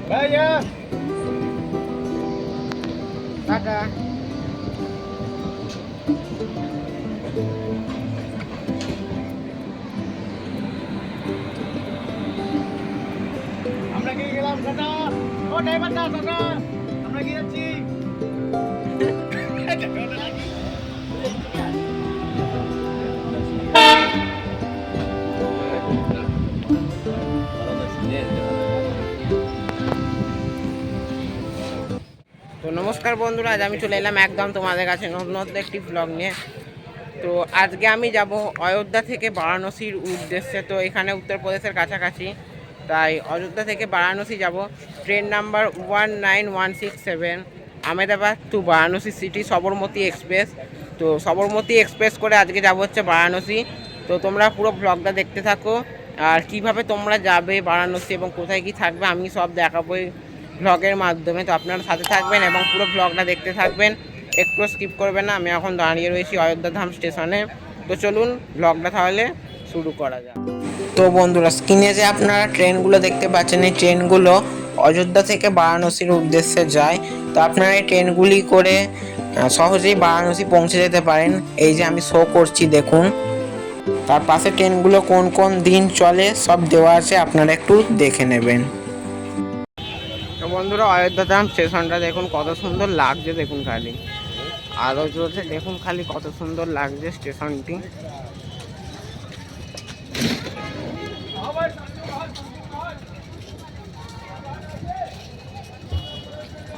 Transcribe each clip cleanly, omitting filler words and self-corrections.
ভাইয়া টাটা। আমরা কি গেলাম টাটা। ও ড্রাইভার দা টাটা, আমরা কি যাচ্ছি। তো নমস্কার বন্ধুরা, আজ আমি চলে এলাম একদম তোমাদের কাছে নতুন একটি ব্লগ নিয়ে। তো আজকে আমি যাব অযোধ্যা থেকে বারাণসীর উদ্দেশ্যে। তো এখানে উত্তরপ্রদেশের কাছাকাছি, তাই অযোধ্যা থেকে বারাণসী যাব। Train number 19167, Ahmedabad to Varanasi city, Sabarmati express. তো সবরমতী এক্সপ্রেস করে আজকে যাব হচ্ছে বারাণসী। তো তোমরা পুরো ব্লগটা দেখতে থাকো, আর কিভাবে তোমরা যাবে বারাণসী এবং কোথায় কি থাকবে আমি সব দেখাবো ব্লগের মাধ্যমে। তো আপনারা সাথে থাকবেন এবং পুরো ব্লগটা দেখতে থাকবেন, একটু স্কিপ করবেন না। আমি এখন দাঁড়িয়ে রয়েছি অযোধ্যা ধাম স্টেশনে। তো চলুন ব্লগটা তাহলে শুরু করা যাক। তো বন্ধুরা, স্ক্রিনে যে আপনারা ট্রেনগুলো দেখতে পাচ্ছেন, এই ট্রেনগুলো অযোধ্যা থেকে বারাণসীর উদ্দেশ্যে যায়। তো আপনারা এই ট্রেনগুলি করে সহজেই বারাণসী পৌঁছে যেতে পারেন। এই যে আমি শো করছি দেখুন, তার পাশে ট্রেনগুলো কোন কোন দিন চলে সব দেওয়া আছে, আপনারা একটু দেখে নেবেন। তো বন্ধুরা, অযোধ্যা ধাম স্টেশনটা দেখুন কত সুন্দর লাগছে, দেখুন খালি আলো জ্বলছে, দেখুন খালি কত সুন্দর লাগছে স্টেশনটি।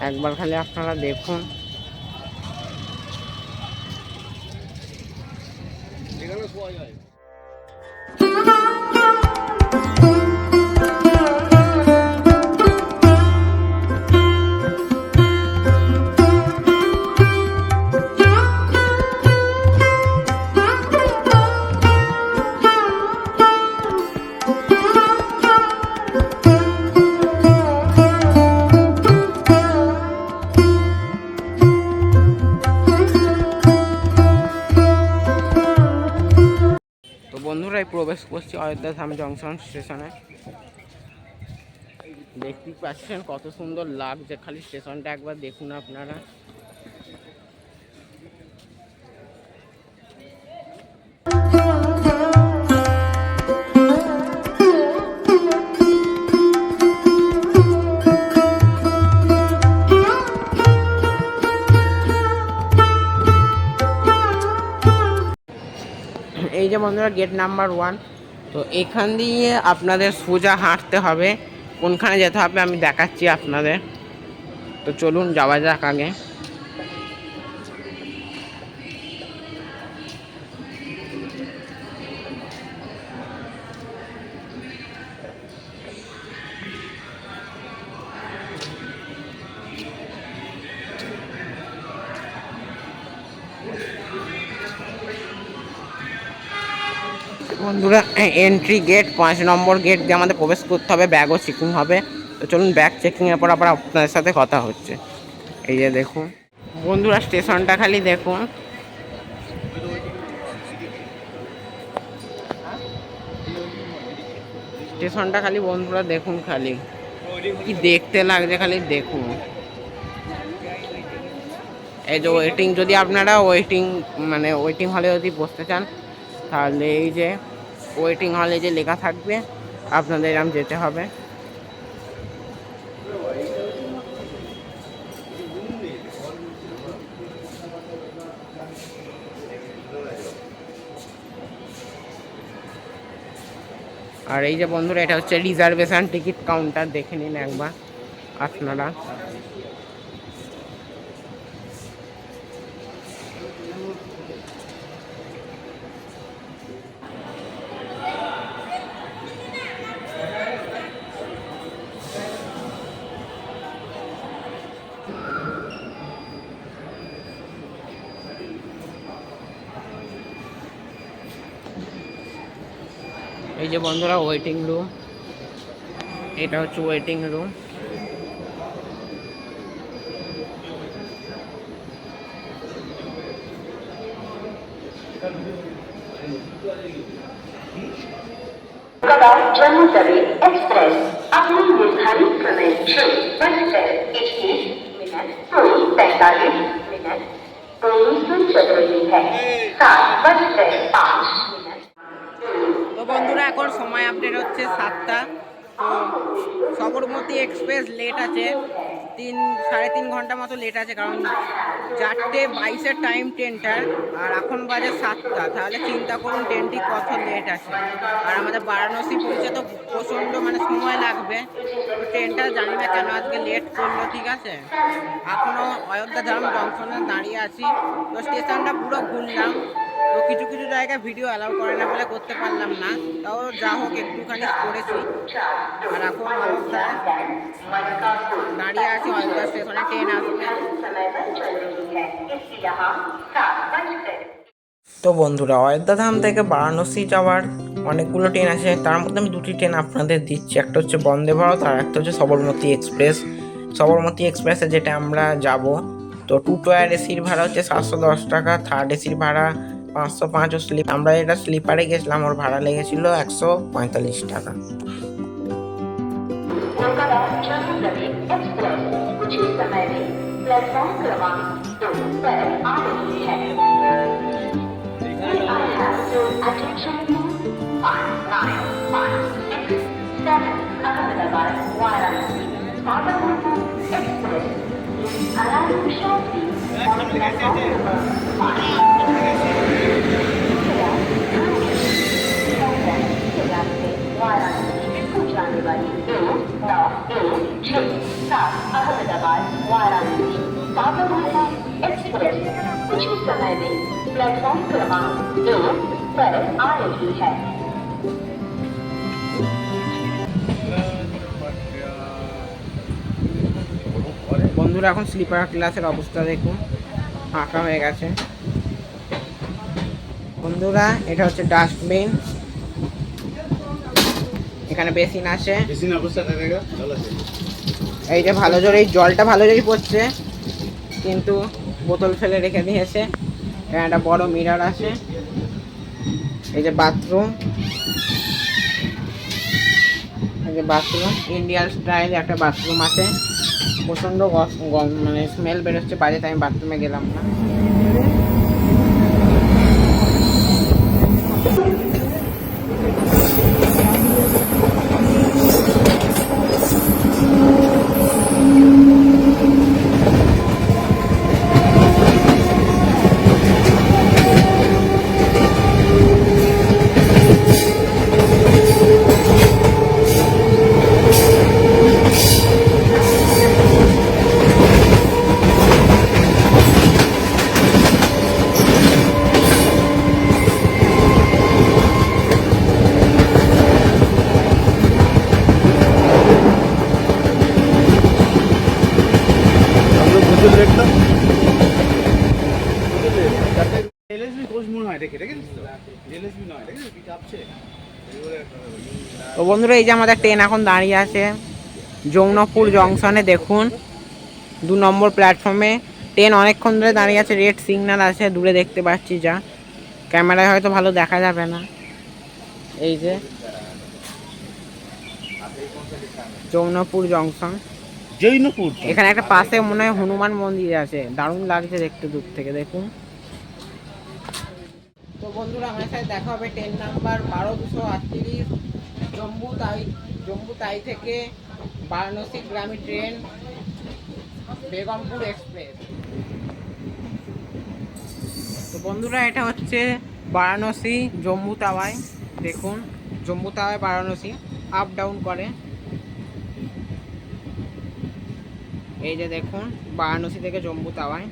একবার খালি আপনারা দেখুন। তো বন্ধুরাই প্রবেশ করছি অযোধ্যা ধাম জংশন স্টেশনে। দেখতেই পাচ্ছেন কত সুন্দর লাগছে, খালি স্টেশনটা একবার দেখুন আপনারা। এই যে বন্ধুরা গেট নাম্বার 1। তো এখান দিয়ে আপনাদের সোজা হাঁটতে হবে, কোনখানে যেতে হবে আমি দেখাচ্ছি আপনাদের। তো চলুন যাওয়া যাক আগে। বন্ধুরা, এন্ট্রি গেট 5 নম্বর গেট দিয়ে আমাদের প্রবেশ করতে হবে, ব্যাগও চেকিং হবে। তো চলুন ব্যাগ চেকিংয়ের পর আবার আপনাদের সাথে কথা হচ্ছে। এই যে দেখুন বন্ধুরা, স্টেশনটা খালি দেখুন। স্টেশনটা খালি বন্ধুরা দেখুন, খালি কি দেখতে লাগছে খালি দেখুন। এই যে ওয়েটিং, যদি আপনারা ওয়েটিং হলে যদি বসতে চান, তাহলে এই যে ওয়েটিং হলে যে লেখা থাকবে আপনাদের এরকম যেতে হবে। আর এই যে বন্ধুরা, এটা হচ্ছে রিজার্ভেশন টিকিট কাউন্টার, দেখে নিন একবার আপনারা। এই যে বন্ধুরা ওয়েটিং রুম, এটা হচ্ছে waiting room. Jammu Tawi express अपनी निर्धारित समय 6:21 पूरी 45 पूरी से चल रही है 7:05। তো বন্ধুরা এখন সময় আপডেট হচ্ছে 7টা। তো সবরমতী এক্সপ্রেস লেট আছে, 3-3.5 ঘন্টা মতো লেট আছে, কারণ 4:22-এর টাইম ট্রেনটার, আর এখন বাজে 7টা। তাহলে চিন্তা করুন ট্রেনটি কত লেট আছে। আর আমাদের বারাণসী পৌঁছে তো প্রচণ্ড সময় লাগবে। তো ট্রেনটা জানি না কেন আজকে লেট করলো। ঠিক আছে, এখনও অযোধ্যা ধাম জংশনে দাঁড়িয়ে আছি। তো স্টেশনটা পুরো ঘুরলাম। তো কিছু কিছু জায়গায় ভিডিও অ্যালাউ করে না বলে করতে পারলাম না, তাও যা হোক একটুখানি করেছি। আর এখন অযোধ্যায় দাঁড়িয়ে আছি, অযোধ্যা স্টেশনে ট্রেন আসবে। তো বন্ধুরা, অযোধ্যা ধাম থেকে বারাণসী যাওয়ার অনেকগুলো ট্রেন আছে, তার মধ্যে আমি 2টি ট্রেন আপনাদের দিচ্ছি। একটা হচ্ছে বন্দে ভারত আর একটা হচ্ছে সবরমতী এক্সপ্রেস। সবরমতী এক্সপ্রেসে যেটা আমরা যাব, তো 2 টয়ার এসির ভাড়া হচ্ছে 710 টাকা, 3rd এসির ভাড়া 505, ও আমরা এটা স্লিপারে গেছিলাম, ওর ভাড়া লেগেছিল 145 টাকা। अहमदाबाद वाराणसी साबरमती एक्सप्रेस कुछ ही समय में प्लेटफॉर्म क्रमांक 2 पर आ रही है। বন্ধুরা, এখন স্লিপার ক্লাসের অবস্থা দেখুন, ফাঁকা হয়ে গেছে। বন্ধুরা, এটা হচ্ছে ডাস্টবিন, এখানে বেসিন আছে। এই যে ভালো জোরে, এই জলটা ভালো জোরেই পড়ছে, কিন্তু বোতল ফেলে রেখে দিয়েছে। এখানে একটা বড় মিরর আছে। এই যে বাথরুম, এই যে বাথরুম ইন্ডিয়ান স্টাইল একটা বাথরুম আছে। প্রচণ্ড স্মেল বেরোচ্ছে বাইরে, তাই আমি বাথরুমে গেলাম না। তো বন্ধুরা, এই যে আমাদের ট্রেন এখন দাঁড়িয়ে আছে যমুনাপুর জংশনে। দেখুন 2 নম্বর প্ল্যাটফর্মে ট্রেন অনেকক্ষণ ধরে দাঁড়িয়ে আছে। রেড সিগন্যাল আছে, দূরে দেখতে পাচ্ছি, যা ক্যামেরায় হয়তো ভালো দেখা যাবে না। এই যে যমুনাপুর জংশন, জৈনপুর। এখানে একটা পাশে মনে হয় হনুমান মন্দির আছে, দারুণ লাগছে দেখতে দূর থেকে। দেখুন। তো বন্ধুরা, আমার সাথে দেখা হবে ট্রেন নাম্বার 12238 জম্মু তাই থেকে বারাণসী গ্রামী ট্রেন বেগমপুর এক্সপ্রেস। তো বন্ধুরা, এটা হচ্ছে বারাণসী জম্মু তাওয়ায়। দেখুন, জম্মু তাওয়ায় বারাণসী আপ ডাউন করে। এই যে দেখুন, বারাণসী থেকে জম্মু তাওয়ায়।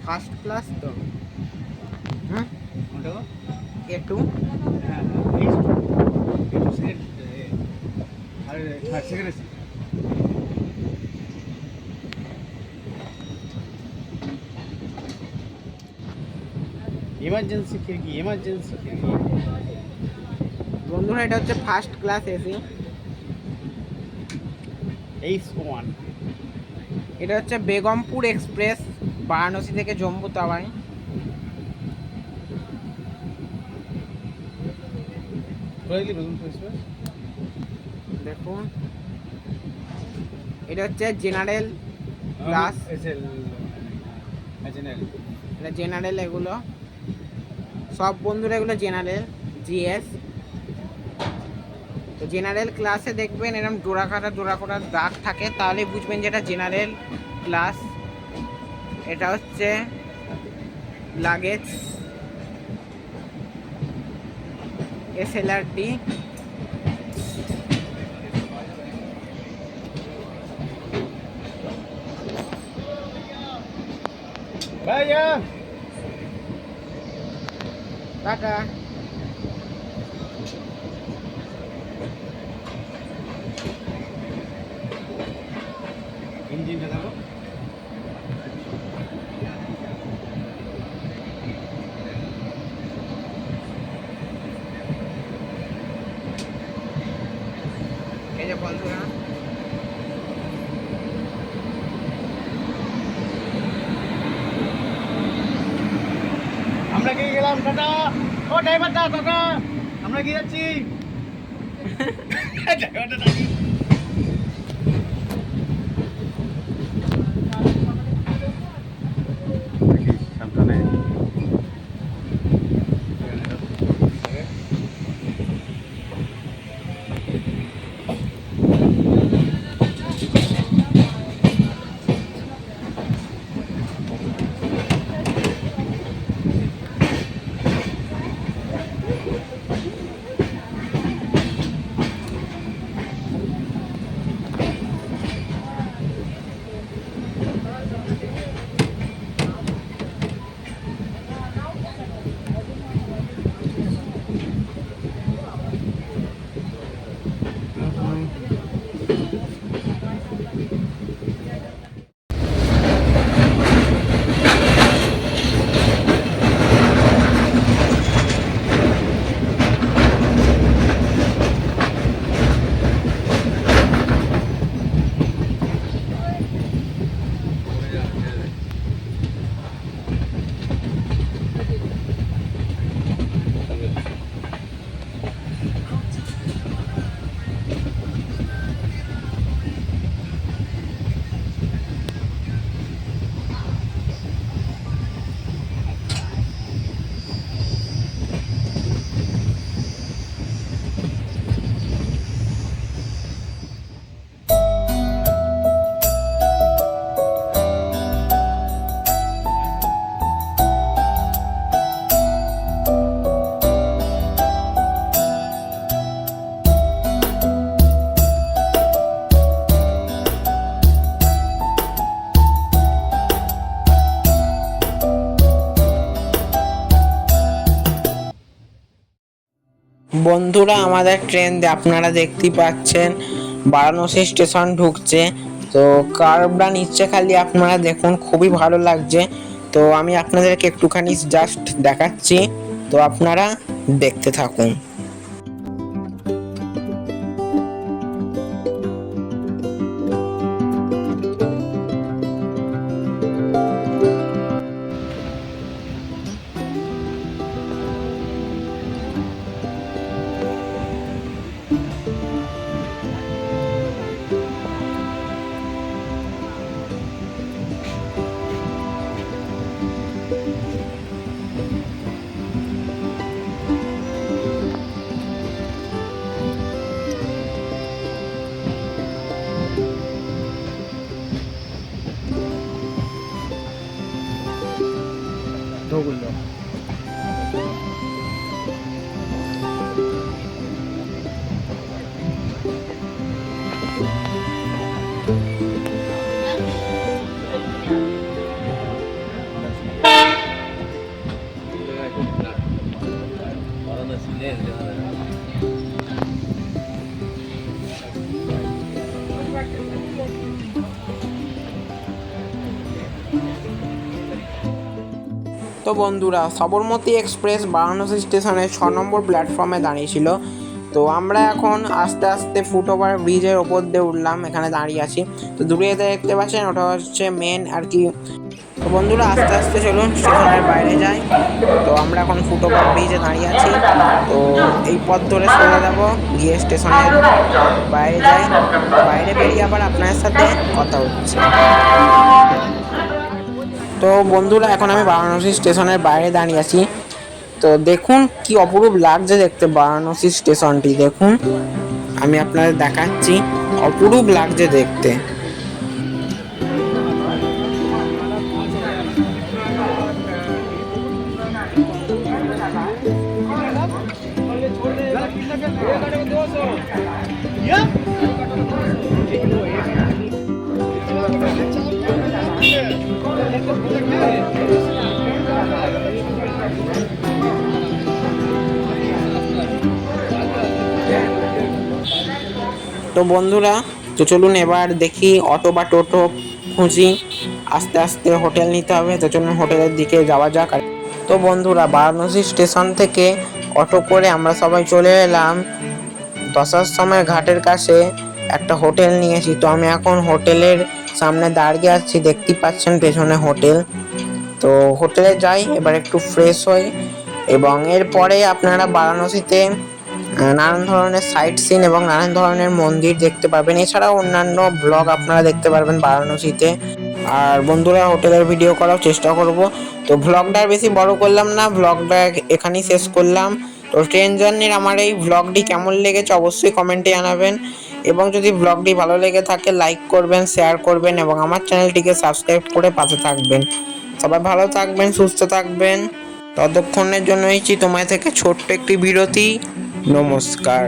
ফার্স্ট ক্লাস তো, হুম, A2 আর সেকেন্ড ইমার্জেন্সি খিড়কি, ইমার্জেন্সি খিড়কি। বন্ধুরা এটা হচ্ছে ফার্স্ট ক্লাস এসি। H1 এটা হচ্ছে বেগমপুর এক্সপ্রেস, বারাণসী থেকে জম্মু তাওয়াই। দেখুন এটা হচ্ছে জেনারেল ক্লাস, এটা জেনারেল। এগুলো সব বন্ধুরা এগুলো জেনারেল জিএস। তো জেনারেল ক্লাসে দেখবেন এরকম ডোরা কাটা দাগ থাকে, তাহলে বুঝবেন যে এটা জেনারেল ক্লাস। এটা হচ্ছে লাগেজ SLRT। ভাইয়া টাটা। ইঞ্জিনটা দেখো। এই যে বন্ধুরা আমরা কি গেলাম টাটা। ও ড্রাইভার দা কাকা, আমরা কি যাচ্ছি? ড্রাইভারটা ডাকি। সাবধানে। বন্ধুরা আমাদের ট্রেন আপনারা দেখতেই পাচ্ছেন বারাণসী স্টেশন ঢুকছে। তো কার্ভটা নিচ্ছে খালি আপনারা দেখুন, খুবই ভালো লাগছে। তো আমি আপনাদেরকে একটুখানি জাস্ট দেখাচ্ছি, তো আপনারা দেখতে থাকুন। ধোগুলো তো বন্ধুরা, সবরমতী এক্সপ্রেস বারাণসী স্টেশনে 6 নম্বর প্ল্যাটফর্মে দাঁড়িয়েছিল। তো আমরা এখন আস্তে আস্তে ফুটওভার ব্রিজের ওপর দিয়ে উঠলাম, এখানে দাঁড়িয়ে আছি। তো দূরে দেখতে পাচ্ছেন ওটা হচ্ছে মেন আর কি। তো বন্ধুরা, আস্তে আস্তে চলুন স্টেশনের বাইরে যাই। তো আমরা এখন ফুটওভার ব্রিজে দাঁড়িয়ে আছি। তো এই পথ ধরে চলে যাবো, গিয়ে স্টেশনের বাইরে যাই। বাইরে বেরিয়ে আবার আপনার সাথে কথা হচ্ছে। তো বন্ধুরা, এখন আমি বারাণসী স্টেশনের বাইরে দাঁড়িয়ে আছি। তো দেখুন কি অপরূপ লাগছে দেখতে বারাণসী স্টেশনটি। দেখুন, আমি আপনাদের দেখাচ্ছি, অপরূপ লাগছে দেখতে। তো বন্ধুরা, তো চলুন এবার দেখি অটো বা টোটো খুঁজি। আস্তে আস্তে হোটেল নিতে হবে, তো চলুন হোটেলের দিকে যাওয়া যাক। তো বন্ধুরা, বারাণসী স্টেশন থেকে অটো করে আমরা সবাই চলে এলাম দশাশ্রমের ঘাটের কাছে। একটা হোটেল নিয়েছি। তো আমি এখন হোটেলের সামনে দাঁড়িয়ে আছি, দেখতেই পাচ্ছেন পেছনে হোটেল। তো হোটেলে যাই, এবার একটু ফ্রেশ হই, এবং এরপরে আপনারা বারাণসীতে নানান ধরনের সাইট সিন এবং নানান ধরনের মন্দির দেখতে পাবেন। এছাড়াও অন্যান্য ব্লগ আপনারা দেখতে পারবেন বারাণসীতে। আর বন্ধুরা, হোটেলের ভিডিও করার চেষ্টা করব। তো ভ্লগটা আর বেশি বড় করলাম না, ভ্লগটা এখানেই শেষ করলাম। তো ট্রেন জার্নির আমার এই ভ্লগটি কেমন লেগেছে অবশ্যই কমেন্টে জানাবেন, এবং যদি ভ্লগটি ভালো লেগে থাকে লাইক করবেন, শেয়ার করবেন, এবং আমার চ্যানেলটিকে সাবস্ক্রাইব করে পাশে থাকবেন। সবাই ভালো থাকবেন, সুস্থ থাকবেন। ততক্ষণের জন্য তোমায় থেকে ছোট্ট একটি বিরতি। নমস্কার।